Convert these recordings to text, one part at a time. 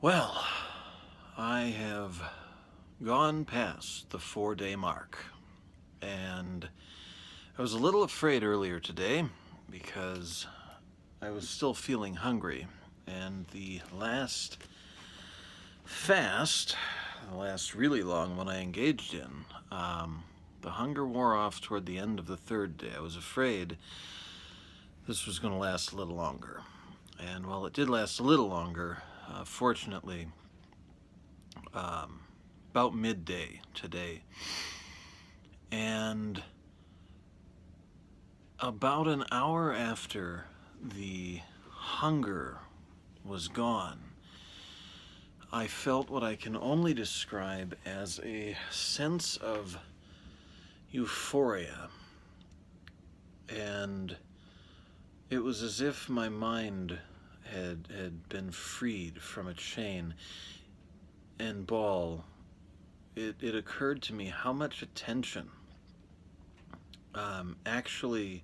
Well, I have gone past the 4-day mark, and I was a little afraid earlier today because I was still feeling hungry, and the last fast, the last really long one I engaged in, the hunger wore off toward the end of the third day. I was afraid this was going to last a little longer, and while it did last a little longer, fortunately, about midday today, and about an hour after the hunger was gone, I felt what I can only describe as a sense of euphoria, and it was as if my mind had been freed from a chain and ball. It occurred to me how much attention actually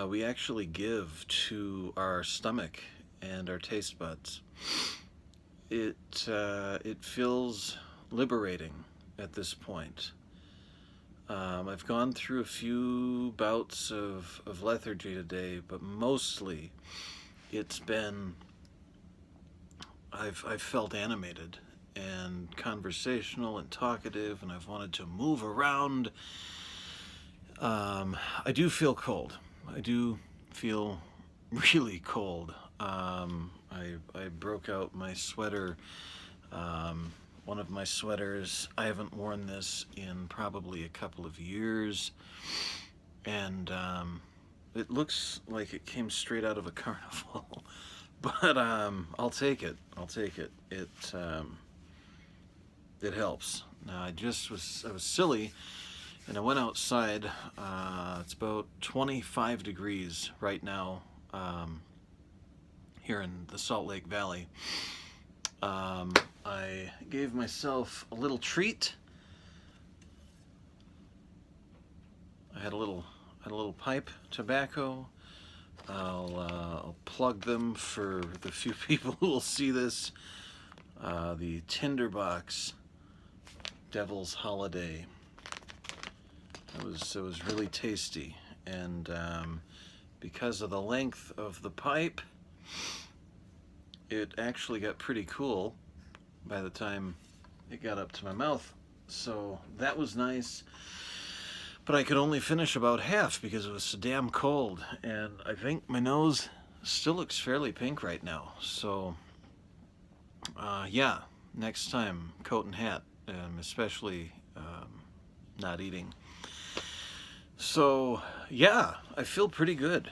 we actually give to our stomach and our taste buds. It feels liberating at this point. I've gone through a few bouts of lethargy today, but mostly it's been I've felt animated and conversational and talkative, and I've wanted to move around. I do feel cold. I do feel really cold. I broke out my sweater. One of my sweaters, I haven't worn this in probably a couple of years, and it looks like it came straight out of a carnival. But I'll take it. I'll take it. It helps. Now I was silly, and I went outside. It's about 25 degrees right now here in the Salt Lake Valley. I gave myself a little treat. I had a little pipe tobacco. I'll plug them for the few people who will see this. The Tinderbox Devil's Holiday. It was really tasty, and because of the length of the pipe, it actually got pretty cool by the time it got up to my mouth. So that was nice. But I could only finish about half because it was so damn cold, and I think my nose still looks fairly pink right now. So, yeah, next time, coat and hat, especially not eating. So, yeah, I feel pretty good,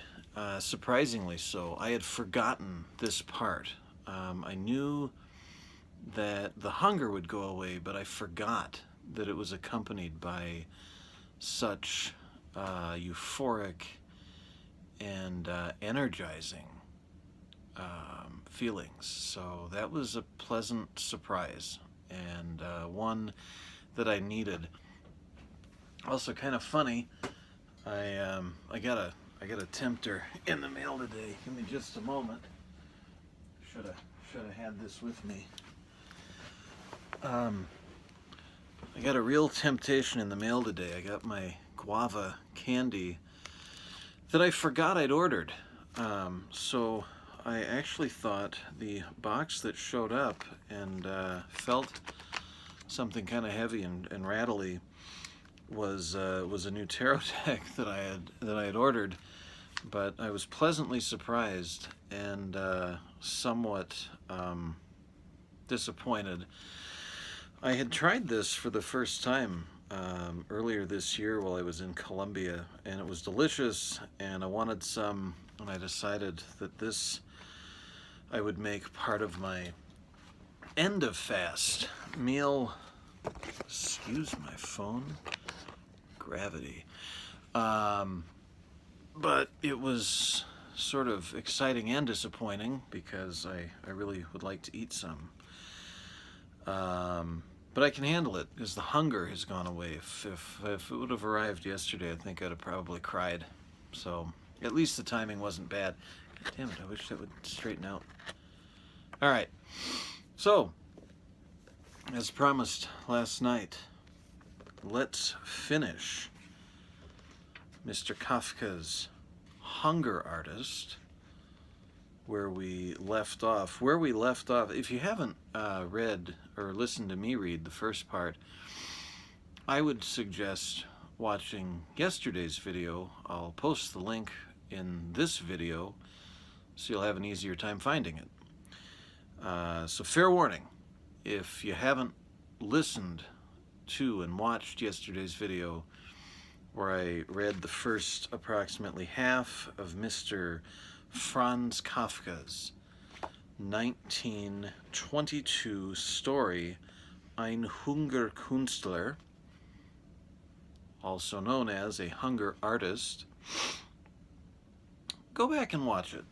surprisingly so. I had forgotten this part. I knew that the hunger would go away, but I forgot that it was accompanied by such euphoric and energizing feelings. So that was a pleasant surprise, and one that I needed. Also, kind of funny. I got a tempter in the mail today. Give me just a moment. Should have had this with me. I got a real temptation in the mail today. I got my guava candy that I forgot I'd ordered. So I actually thought the box that showed up and felt something kind of heavy and rattly was a new tarot deck that I had ordered, but I was pleasantly surprised and somewhat disappointed. I had tried this for the first time earlier this year while I was in Colombia, and it was delicious, and I wanted some, and I decided that this I would make part of my end of fast meal. Excuse my phone. Gravity. But it was sort of exciting and disappointing because I really would like to eat some. But I can handle it because the hunger has gone away. If it would have arrived yesterday, I think I'd have probably cried. So at least the timing wasn't bad. God damn it, I wish that would straighten out. All right. So, as promised last night, let's finish Mr. Kafka's Hunger Artist, where we left off. If you haven't read or listened to me read the first part, I would suggest watching yesterday's video. I'll post the link in this video so you'll have an easier time finding it. So fair warning, if you haven't listened to and watched yesterday's video where I read the first approximately half of Mr. Franz Kafka's 1922 story Ein Hungerkünstler, also known as A Hunger Artist, go back and watch it.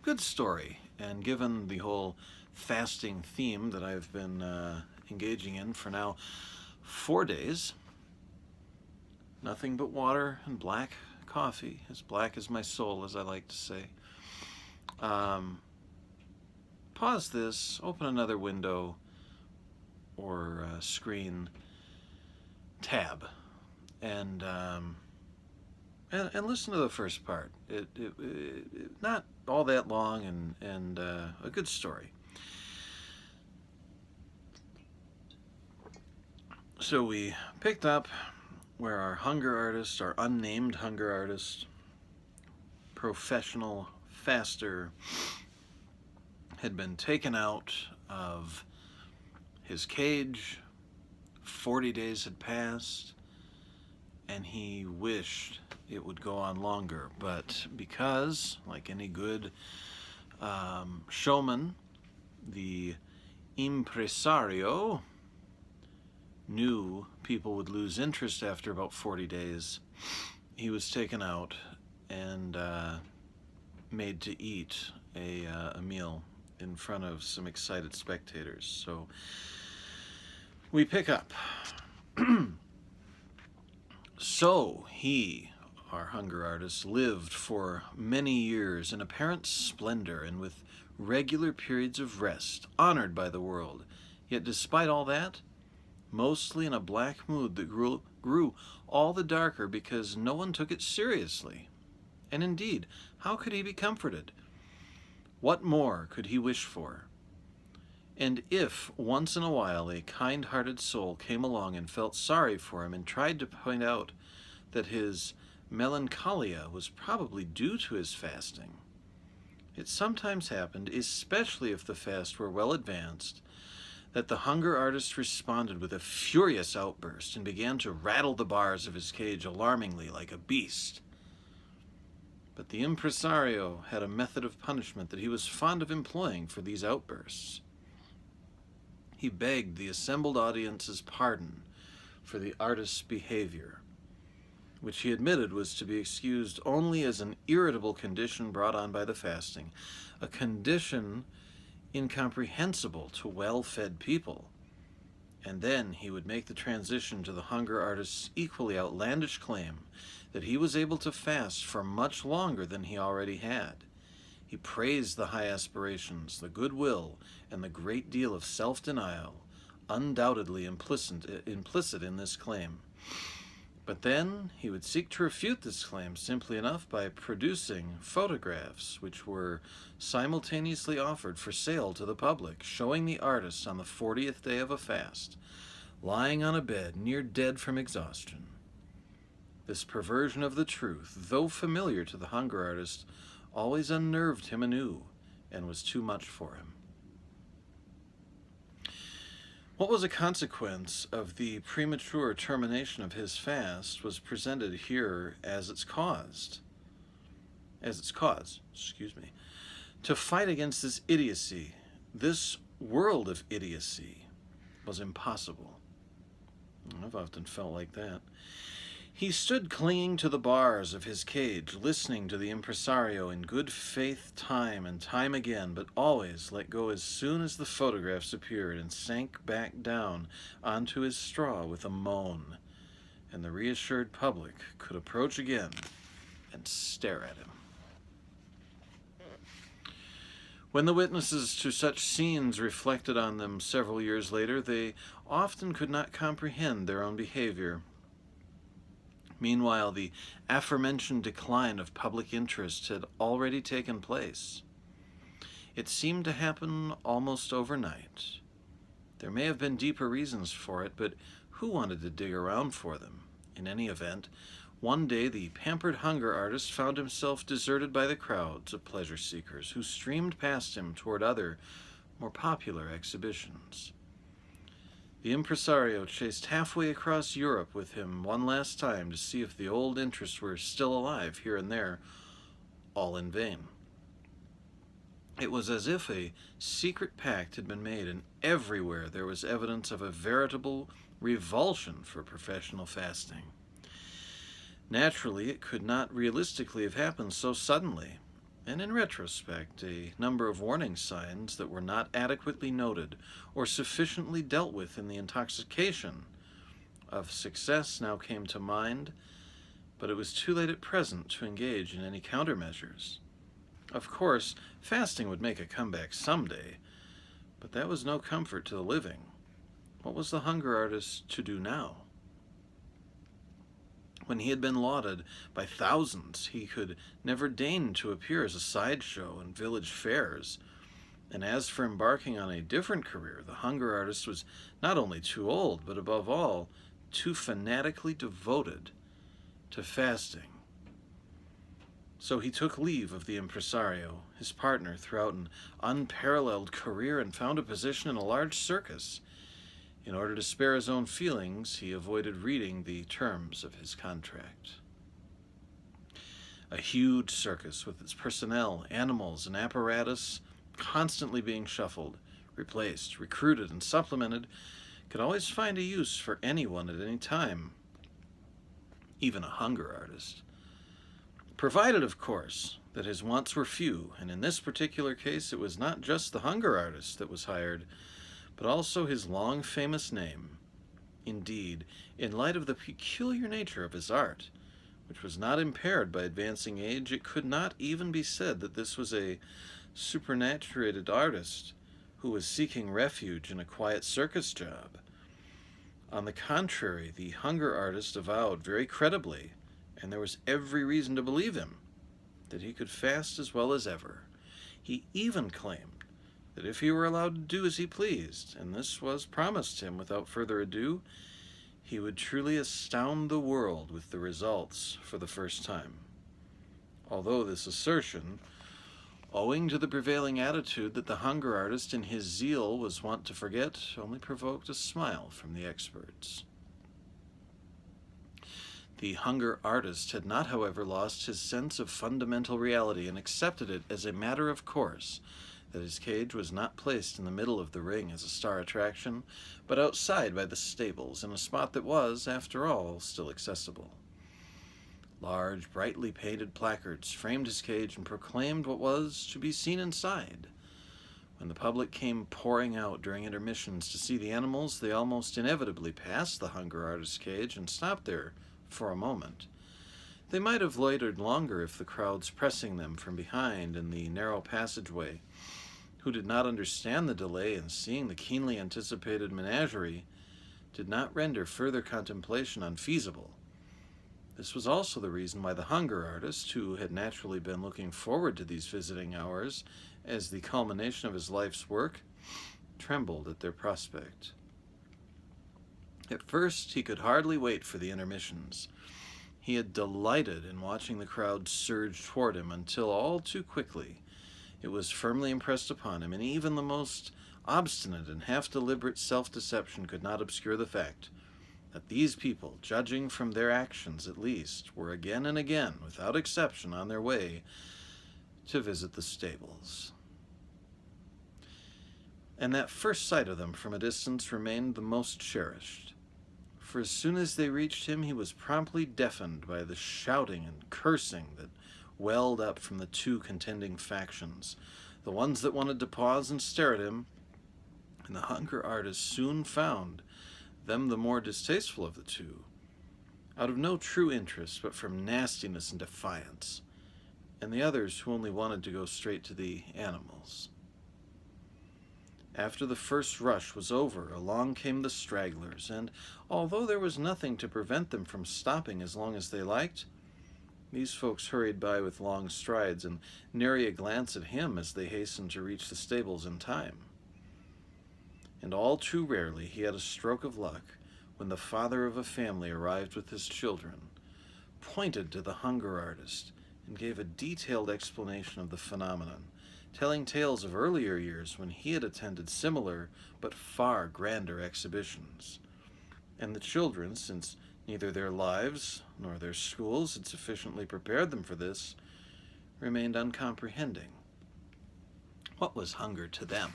Good story, and given the whole fasting theme that I've been engaging in for now 4 days, nothing but water and black coffee, as black as my soul, as I like to say. Pause this, open another window or screen tab, and listen to the first part. It not all that long, and a good story. So we picked up where our hunger artist, our unnamed hunger artist, professional faster, had been taken out of his cage. 40 days had passed, and he wished it would go on longer, but because, like any good showman, the impresario knew people would lose interest after about 40 days, he was taken out and made to eat a meal in front of some excited spectators. So we pick up. So he, our hunger artist, lived for many years in apparent splendor and with regular periods of rest, honored by the world. Yet despite all that, mostly in a black mood that grew all the darker because no one took it seriously. And indeed, how could he be comforted? What more could he wish for? And if once in a while a kind-hearted soul came along and felt sorry for him and tried to point out that his melancholia was probably due to his fasting, it sometimes happened, especially if the fast were well advanced, that the hunger artist responded with a furious outburst and began to rattle the bars of his cage alarmingly like a beast. But the impresario had a method of punishment that he was fond of employing for these outbursts. He begged the assembled audience's pardon for the artist's behavior, which he admitted was to be excused only as an irritable condition brought on by the fasting, a condition incomprehensible to well-fed people. And then he would make the transition to the hunger artist's equally outlandish claim that he was able to fast for much longer than he already had. He praised the high aspirations, the goodwill, and the great deal of self-denial, undoubtedly implicit in this claim. But then he would seek to refute this claim simply enough by producing photographs which were simultaneously offered for sale to the public, showing the artist on the 40th day of a fast, lying on a bed near dead from exhaustion. This perversion of the truth, though familiar to the hunger artist, always unnerved him anew and was too much for him. What was a consequence of the premature termination of his fast was presented here as its cause. To fight against this idiocy, this world of idiocy, was impossible. I've often felt like that. He stood clinging to the bars of his cage, listening to the impresario in good faith time and time again, but always let go as soon as the photographs appeared and sank back down onto his straw with a moan, and the reassured public could approach again and stare at him. When the witnesses to such scenes reflected on them several years later, they often could not comprehend their own behavior. Meanwhile, the aforementioned decline of public interest had already taken place. It seemed to happen almost overnight. There may have been deeper reasons for it, but who wanted to dig around for them? In any event, one day the pampered hunger artist found himself deserted by the crowds of pleasure seekers who streamed past him toward other, more popular exhibitions. The impresario chased halfway across Europe with him one last time to see if the old interests were still alive here and there, all in vain. It was as if a secret pact had been made, and everywhere there was evidence of a veritable revulsion for professional fasting. Naturally, it could not realistically have happened so suddenly, and in retrospect, a number of warning signs that were not adequately noted or sufficiently dealt with in the intoxication of success now came to mind, but it was too late at present to engage in any countermeasures. Of course, fasting would make a comeback someday, but that was no comfort to the living. What was the hunger artist to do now? When he had been lauded by thousands, he could never deign to appear as a sideshow in village fairs. And as for embarking on a different career, the hunger artist was not only too old, but above all, too fanatically devoted to fasting. So he took leave of the impresario, his partner throughout an unparalleled career, and found a position in a large circus. In order to spare his own feelings, he avoided reading the terms of his contract. A huge circus with its personnel, animals, and apparatus constantly being shuffled, replaced, recruited, and supplemented could always find a use for anyone at any time, even a hunger artist. Provided, of course, that his wants were few, and in this particular case it was not just the hunger artist that was hired, but also his long famous name. Indeed, in light of the peculiar nature of his art, which was not impaired by advancing age, it could not even be said that this was a supernaturated artist who was seeking refuge in a quiet circus job. On the contrary, the hunger artist avowed very credibly, and there was every reason to believe him, that he could fast as well as ever. He even claimed that if he were allowed to do as he pleased, and this was promised him without further ado, he would truly astound the world with the results for the first time. Although this assertion, owing to the prevailing attitude that the hunger artist in his zeal was wont to forget, only provoked a smile from the experts. The hunger artist had not, however, lost his sense of fundamental reality and accepted it as a matter of course that his cage was not placed in the middle of the ring as a star attraction, but outside by the stables in a spot that was, after all, still accessible. Large, brightly painted placards framed his cage and proclaimed what was to be seen inside. When the public came pouring out during intermissions to see the animals, they almost inevitably passed the hunger artist's cage and stopped there for a moment. They might have loitered longer if the crowds pressing them from behind in the narrow passageway, who did not understand the delay in seeing the keenly anticipated menagerie, did not render further contemplation unfeasible. This was also the reason why the hunger artist, who had naturally been looking forward to these visiting hours as the culmination of his life's work, trembled at their prospect. At first, he could hardly wait for the intermissions. He had delighted in watching the crowd surge toward him until all too quickly it was firmly impressed upon him, and even the most obstinate and half-deliberate self-deception could not obscure the fact that these people, judging from their actions at least, were again and again, without exception, on their way to visit the stables. And that first sight of them from a distance remained the most cherished. For as soon as they reached him, he was promptly deafened by the shouting and cursing that welled up from the two contending factions, the ones that wanted to pause and stare at him, and the hunger artist soon found them the more distasteful of the two, out of no true interest, but from nastiness and defiance, and the others who only wanted to go straight to the animals. After the first rush was over, along came the stragglers, and although there was nothing to prevent them from stopping as long as they liked, these folks hurried by with long strides and nary a glance at him as they hastened to reach the stables in time. And all too rarely he had a stroke of luck when the father of a family arrived with his children, pointed to the hunger artist, and gave a detailed explanation of the phenomenon, telling tales of earlier years when he had attended similar but far grander exhibitions. And the children, since neither their lives nor their schools had sufficiently prepared them for this, remained uncomprehending. What was hunger to them?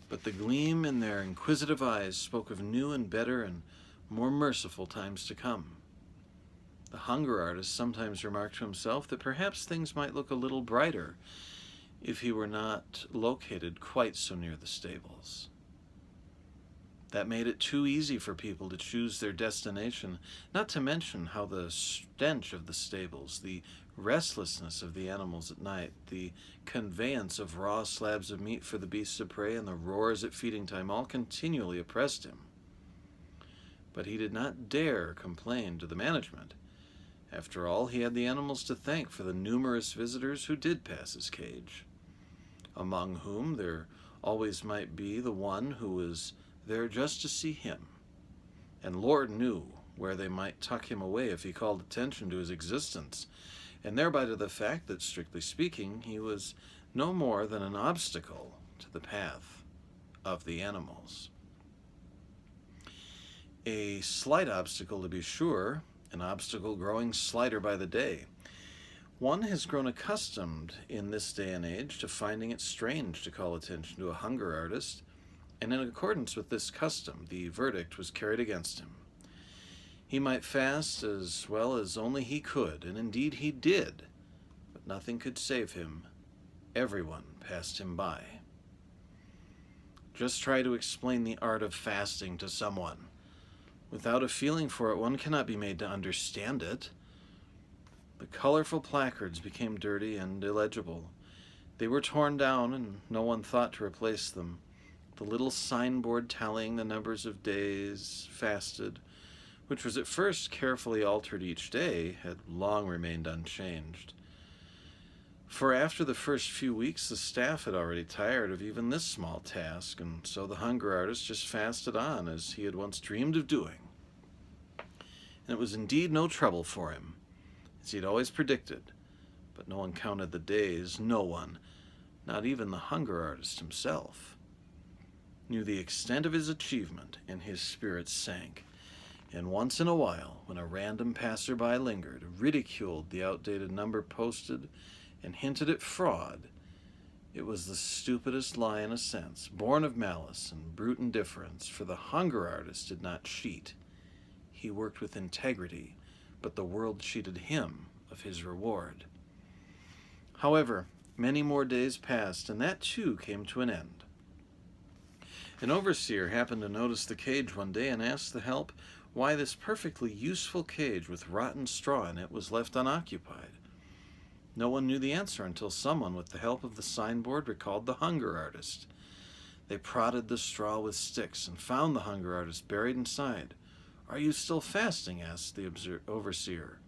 But the gleam in their inquisitive eyes spoke of new and better and more merciful times to come. The hunger artist sometimes remarked to himself that perhaps things might look a little brighter if he were not located quite so near the stables. That made it too easy for people to choose their destination, not to mention how the stench of the stables, the restlessness of the animals at night, the conveyance of raw slabs of meat for the beasts of prey, and the roars at feeding time all continually oppressed him. But he did not dare complain to the management. After all, he had the animals to thank for the numerous visitors who did pass his cage, among whom there always might be the one who was there just to see him, and Lord knew where they might tuck him away if he called attention to his existence, and thereby to the fact that, strictly speaking, he was no more than an obstacle to the path of the animals. A slight obstacle, to be sure, an obstacle growing slighter by the day. One has grown accustomed in this day and age to finding it strange to call attention to a hunger artist, and in accordance with this custom, the verdict was carried against him. He might fast as well as only he could, and indeed he did, but nothing could save him. Everyone passed him by. Just try to explain the art of fasting to someone. Without a feeling for it, one cannot be made to understand it. The colorful placards became dirty and illegible. They were torn down, and no one thought to replace them. The little signboard tallying the numbers of days fasted, which was at first carefully altered each day, had long remained unchanged. For after the first few weeks, the staff had already tired of even this small task, and so the hunger artist just fasted on as he had once dreamed of doing. And it was indeed no trouble for him, as he had always predicted, but no one counted the days, no one, not even the hunger artist himself, knew the extent of his achievement, and his spirits sank. And once in a while, when a random passerby lingered, ridiculed the outdated number posted, and hinted at fraud, it was the stupidest lie in a sense, born of malice and brute indifference, for the hunger artist did not cheat. He worked with integrity, but the world cheated him of his reward. However, many more days passed, and that too came to an end. An overseer happened to notice the cage one day and asked the help why this perfectly useful cage with rotten straw in it was left unoccupied. No one knew the answer until someone, with the help of the signboard, recalled the hunger artist. They prodded the straw with sticks and found the hunger artist buried inside. "Are you still fasting?" asked the overseer.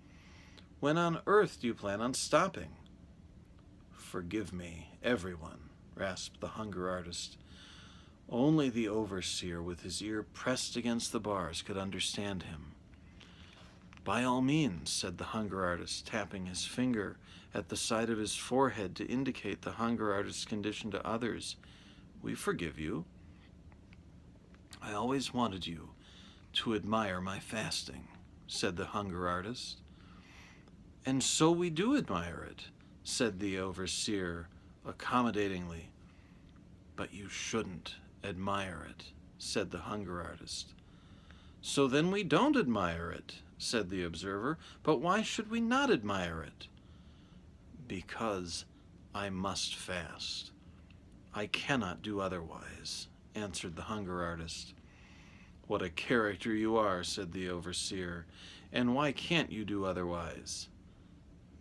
"When on earth do you plan on stopping?" "Forgive me, everyone," rasped the hunger artist. Only the overseer, with his ear pressed against the bars, could understand him. "By all means," said the hunger artist, tapping his finger at the side of his forehead to indicate the hunger artist's condition to others. "We forgive you. I always wanted you to admire my fasting," said the hunger artist. "And so we do admire it," said the overseer accommodatingly. "But you shouldn't admire it," said the hunger artist. "So then we don't admire it," said the observer. "But why should we not admire it?" "Because I must fast. I cannot do otherwise," answered the hunger artist. "What a character you are," said the overseer. "And why can't you do otherwise?"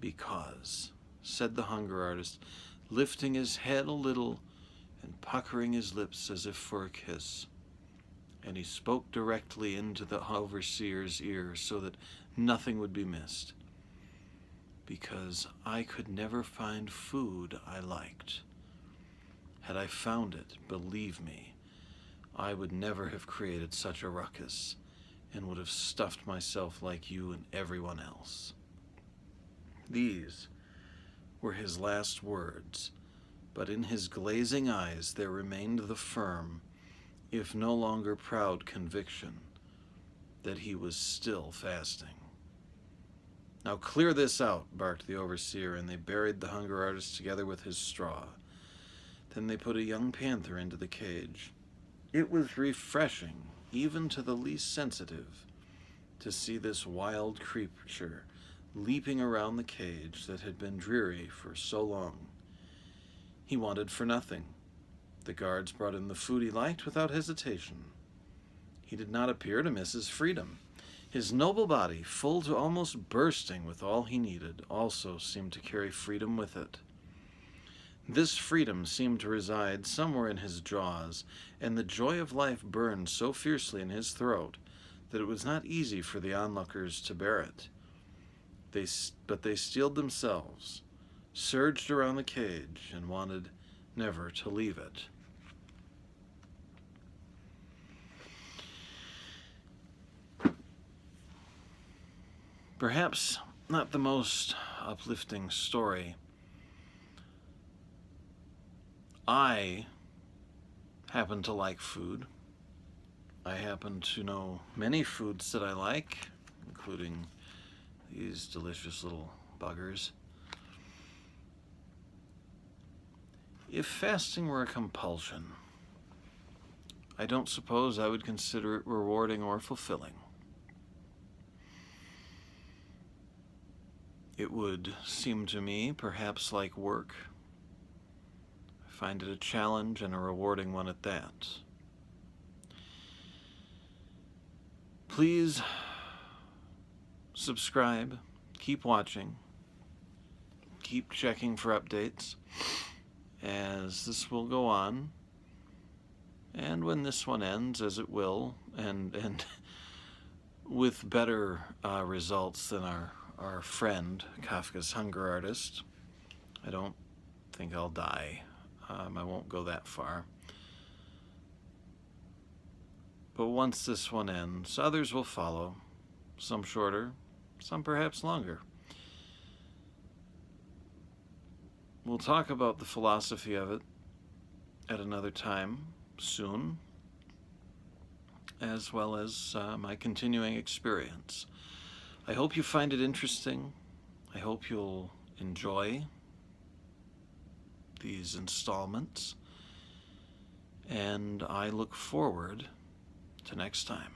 "Because," said the hunger artist, lifting his head a little and puckering his lips as if for a kiss. And he spoke directly into the overseer's ear so that nothing would be missed. Because I could never find food I liked. Had I found it, believe me, I would never have created such a ruckus and would have stuffed myself like you and everyone else. These were his last words, but in his glazing eyes there remained the firm, if no longer proud, conviction that he was still fasting. "Now clear this out," barked the overseer, and they buried the hunger artist together with his straw. Then they put a young panther into the cage. It was refreshing, even to the least sensitive, to see this wild creature leaping around the cage that had been dreary for so long. He wanted for nothing. The guards brought him the food he liked without hesitation. He did not appear to miss his freedom. His noble body, full to almost bursting with all he needed, also seemed to carry freedom with it. This freedom seemed to reside somewhere in his jaws, and the joy of life burned so fiercely in his throat that it was not easy for the onlookers to bear it. But they steeled themselves, surged around the cage, and wanted never to leave it. Perhaps not the most uplifting story. I happen to like food. I happen to know many foods that I like, including these delicious little buggers. If fasting were a compulsion, I don't suppose I would consider it rewarding or fulfilling. It would seem to me perhaps like work. I find it a challenge and a rewarding one at that. Please subscribe, keep watching, keep checking for updates as this will go on. And when this one ends, as it will, and with better results than our friend, Kafka's Hunger Artist, I don't think I'll die. I won't go that far. But once this one ends, others will follow, some shorter, some perhaps longer. We'll talk about the philosophy of it at another time, soon, as well as my continuing experience. I hope you find it interesting. I hope you'll enjoy these installments, and I look forward to next time.